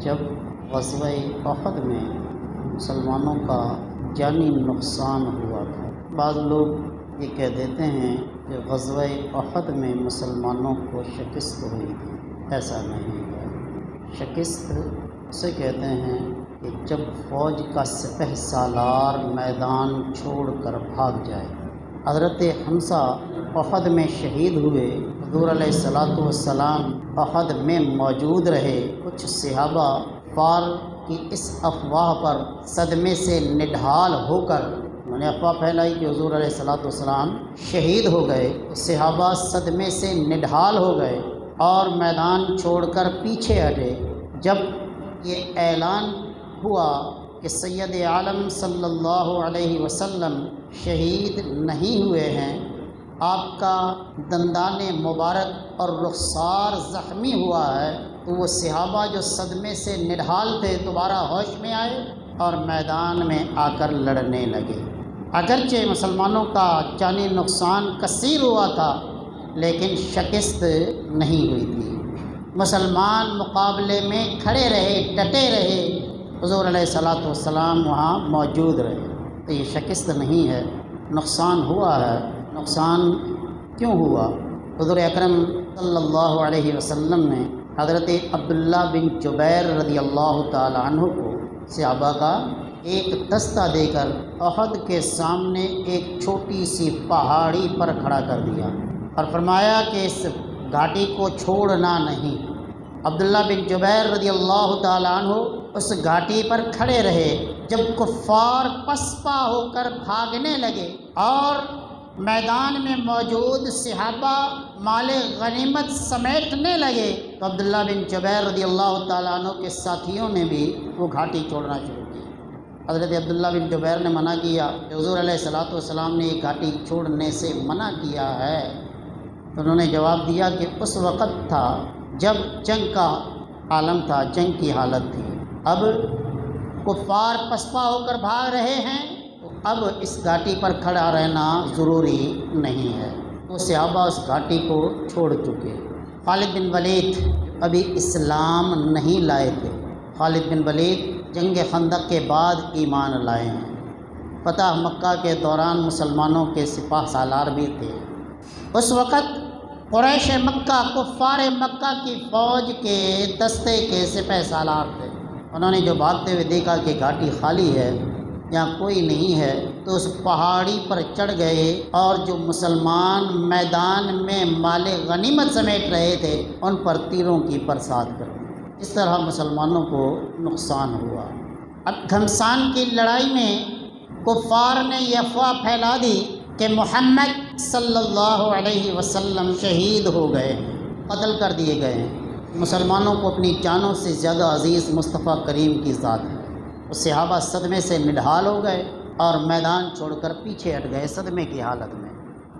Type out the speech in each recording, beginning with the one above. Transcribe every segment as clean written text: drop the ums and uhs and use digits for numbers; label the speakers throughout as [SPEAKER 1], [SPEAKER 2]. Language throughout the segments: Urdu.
[SPEAKER 1] جب غزوہ احد میں مسلمانوں کا جانی نقصان ہوا تھا۔ بعض لوگ یہ کہہ دیتے ہیں کہ غزوہ احد میں مسلمانوں کو شکست ہوئی تھی، ایسا نہیں ہے۔ شکست اسے کہتے ہیں کہ جب فوج کا سپہ سالار میدان چھوڑ کر بھاگ جائے۔ حضرت حمزہ احد میں شہید ہوئے، حضور علیہ الصلاۃ والسلام احد میں موجود رہے۔ کچھ صحابہ کفار کی اس افواہ پر صدمے سے نڈھال ہو کر انہوں نے افواہ پھیلائی کہ حضور علیہ الصلاۃ والسلام شہید ہو گئے۔ صحابہ صدمے سے نڈھال ہو گئے اور میدان چھوڑ کر پیچھے ہٹے۔ جب یہ اعلان ہوا کہ سید عالم صلی اللہ علیہ وسلم شہید نہیں ہوئے ہیں، آپ کا دندان مبارک اور رخسار زخمی ہوا ہے، تو وہ صحابہ جو صدمے سے نڈھال تھے دوبارہ ہوش میں آئے اور میدان میں آ کر لڑنے لگے۔ اگرچہ مسلمانوں کا جانی نقصان کثیر ہوا تھا، لیکن شکست نہیں ہوئی تھی۔ مسلمان مقابلے میں کھڑے رہے، ڈٹے رہے، حضور علیہ الصلاۃ والسلام وہاں موجود رہے۔ تو یہ شکست نہیں ہے، نقصان ہوا ہے۔ نقصان کیوں ہوا؟ حضور اکرم صلی اللہ علیہ وسلم نے حضرت عبداللہ بن جبیر رضی اللہ تعالی عنہ کو صحابہ کا ایک دستہ دے کر احد کے سامنے ایک چھوٹی سی پہاڑی پر کھڑا کر دیا اور فرمایا کہ اس گھاٹی کو چھوڑنا نہیں۔ عبداللہ بن جبیر رضی اللہ تعالی عنہ اس گھاٹی پر کھڑے رہے۔ جب کفار پسپا ہو کر بھاگنے لگے اور میدان میں موجود صحابہ مال غنیمت سمیٹنے لگے، تو عبداللہ بن جبیر رضی اللہ تعالیٰ عنہ کے ساتھیوں نے بھی وہ گھاٹی چھوڑنا شروع کی۔ حضرت عبداللہ بن جبیر نے منع کیا کہ حضور علیہ الصلاۃ والسلام نے یہ گھاٹی چھوڑنے سے منع کیا ہے۔ تو انہوں نے جواب دیا کہ اس وقت تھا جب جنگ کا عالم تھا، جنگ کی حالت تھی۔ اب کفار پسپا ہو کر بھاگ رہے ہیں، تو اب اس گھاٹی پر کھڑا رہنا ضروری نہیں ہے۔ تو صحابہ اس گھاٹی کو چھوڑ چکے۔ خالد بن ولید ابھی اسلام نہیں لائے تھے۔ خالد بن ولید جنگ خندق کے بعد ایمان لائے ہیں۔ فتح مکہ کے دوران مسلمانوں کے سپہ سالار بھی تھے۔ اس وقت قریش مکہ، کفار مکہ کی فوج کے دستے کے سپہ سالار تھے۔ انہوں نے جو بھاگتے ہوئے دیکھا کہ گھاٹی خالی ہے، یہاں کوئی نہیں ہے، تو اس پہاڑی پر چڑھ گئے اور جو مسلمان میدان میں مال غنیمت سمیٹ رہے تھے ان پر تیروں کی برسات کر دی۔ اس طرح مسلمانوں کو نقصان ہوا۔ اب گھمسان کی لڑائی میں کفار نے یہ افواہ پھیلا دی کہ محمد صلی اللہ علیہ وسلم شہید ہو گئے، قتل کر دیے گئے ہیں۔ مسلمانوں کو اپنی جانوں سے زیادہ عزیز مصطفیٰ کریم کی ذات ہے۔ وہ صحابہ صدمے سے نڈھال ہو گئے اور میدان چھوڑ کر پیچھے ہٹ گئے صدمے کی حالت میں۔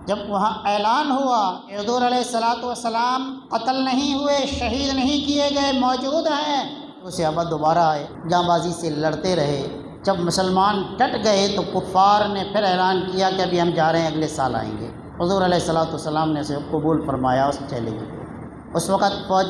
[SPEAKER 1] جب وہاں اعلان ہوا کہ حضور علیہ الصلاۃ والسلام قتل نہیں ہوئے، شہید نہیں کیے گئے، موجود ہیں، تو صحابہ دوبارہ آئے، جاں بازی سے لڑتے رہے۔ جب مسلمان ڈٹ گئے تو کفار نے پھر اعلان کیا کہ ابھی ہم جا رہے ہیں، اگلے سال آئیں گے۔ حضور علیہ الصلاۃ والسلام نے اسے قبول فرمایا، اس چلے گئے۔ اس وقت فوج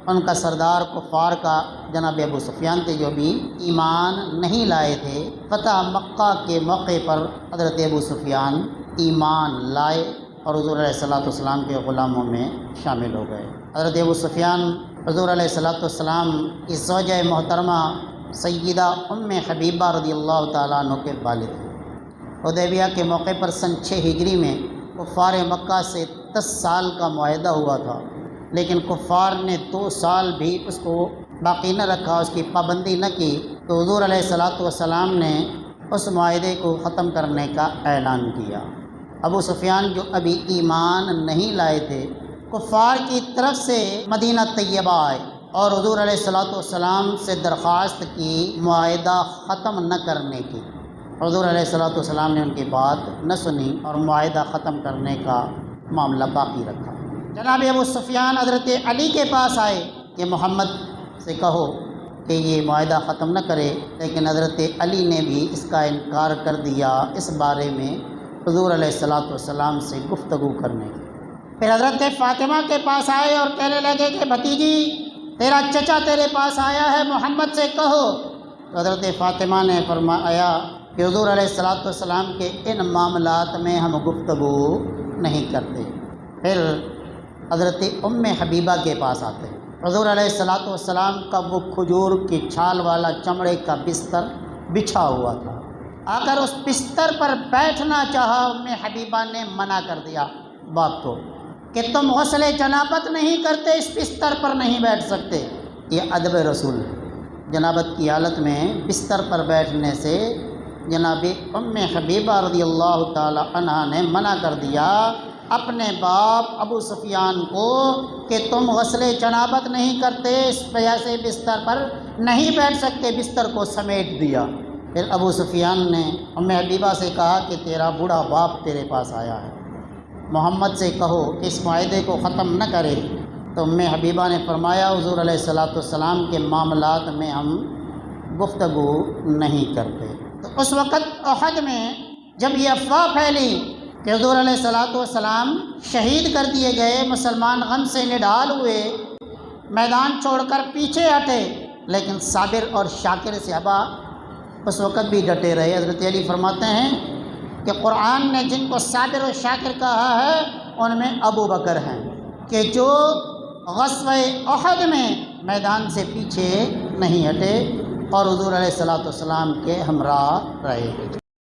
[SPEAKER 1] ان کا سردار کفار کا جناب ابو سفیان تھے، جو بھی ایمان نہیں لائے تھے۔ فتح مکہ کے موقع پر حضرت ابو سفیان ایمان لائے اور حضور علیہ الصلاۃ والسلام کے غلاموں میں شامل ہو گئے۔ حضرت ابو سفیان حضور علیہ الصلاۃ والسلام کی زوجہ محترمہ سیدہ ام حبیبہ رضی اللہ تعالیٰ عنہ کے والد ہیں۔ حدیبیہ کے موقع پر سن 6 ہجری میں کفار مکہ سے 10 سال کا معاہدہ ہوا تھا، لیکن کفار نے 2 سال بھی اس کو باقی نہ رکھا، اس کی پابندی نہ کی، تو حضور علیہ الصلاۃ والسلام نے اس معاہدے کو ختم کرنے کا اعلان کیا۔ ابو سفیان جو ابھی ایمان نہیں لائے تھے، کفار کی طرف سے مدینہ طیبہ آئے اور حضور علیہ الصلاۃ والسلام سے درخواست کی معاہدہ ختم نہ کرنے کی۔ حضور علیہ الصلاۃ والسلام نے ان کی بات نہ سنی اور معاہدہ ختم کرنے کا معاملہ باقی رکھا۔ جناب ابو سفیان حضرت علی کے پاس آئے کہ محمد سے کہو کہ یہ معاہدہ ختم نہ کرے، لیکن حضرت علی نے بھی اس کا انکار کر دیا اس بارے میں حضور علیہ الصلاۃ والسلام سے گفتگو کرنے کی۔ پھر حضرت فاطمہ کے پاس آئے اور کہنے لگے کہ بھتیجی تیرا چچا تیرے پاس آیا ہے، محمد سے کہو۔ تو حضرت فاطمہ نے فرمایا کہ حضور علیہ الصلوۃ والسلام کے ان معاملات میں ہم گفتگو نہیں کرتے۔ پھر حضرت ام حبیبہ کے پاس آتے ہیں۔ حضور علیہ الصلوۃ والسلام کا وہ کھجور کی چھال والا چمڑے کا بستر بچھا ہوا تھا، آ کر اس بستر پر بیٹھنا چاہا، ام حبیبہ نے منع کر دیا باپ کو کہ تم غسل جنابت نہیں کرتے، اس بستر پر نہیں بیٹھ سکتے۔ یہ ادب رسول ہے۔ جنابت کی حالت میں بستر پر بیٹھنے سے جناب ام حبیبہ رضی اللہ تعالی عنہ نے منع کر دیا اپنے باپ ابو سفیان کو کہ تم غسل جنابت نہیں کرتے، اس وجہ سے بستر پر نہیں بیٹھ سکتے، بستر کو سمیٹ دیا۔ پھر ابو سفیان نے ام حبیبہ سے کہا کہ تیرا بوڑھا باپ تیرے پاس آیا ہے، محمد سے کہو کہ اس معاہدے کو ختم نہ کرے۔ تو ام حبیبہ نے فرمایا حضور علیہ الصلوۃ والسلام کے معاملات میں ہم گفتگو نہیں کرتے۔ تو اس وقت احد میں جب یہ افواہ پھیلی کہ حضور علیہ الصلوۃ والسلام شہید کر دیے گئے، مسلمان غم سے نڈال ہوئے، میدان چھوڑ کر پیچھے ہٹے، لیکن صابر اور شاکر صحابہ اس وقت بھی ڈٹے رہے۔ حضرت علی فرماتے ہیں کہ قرآن نے جن کو صابر و شاکر کہا ہے ان میں ابو بکر ہیں کہ جو غزوہ احد میں میدان سے پیچھے نہیں ہٹے اور حضور علیہ الصلوۃ والسلام کے ہمراہ رہے۔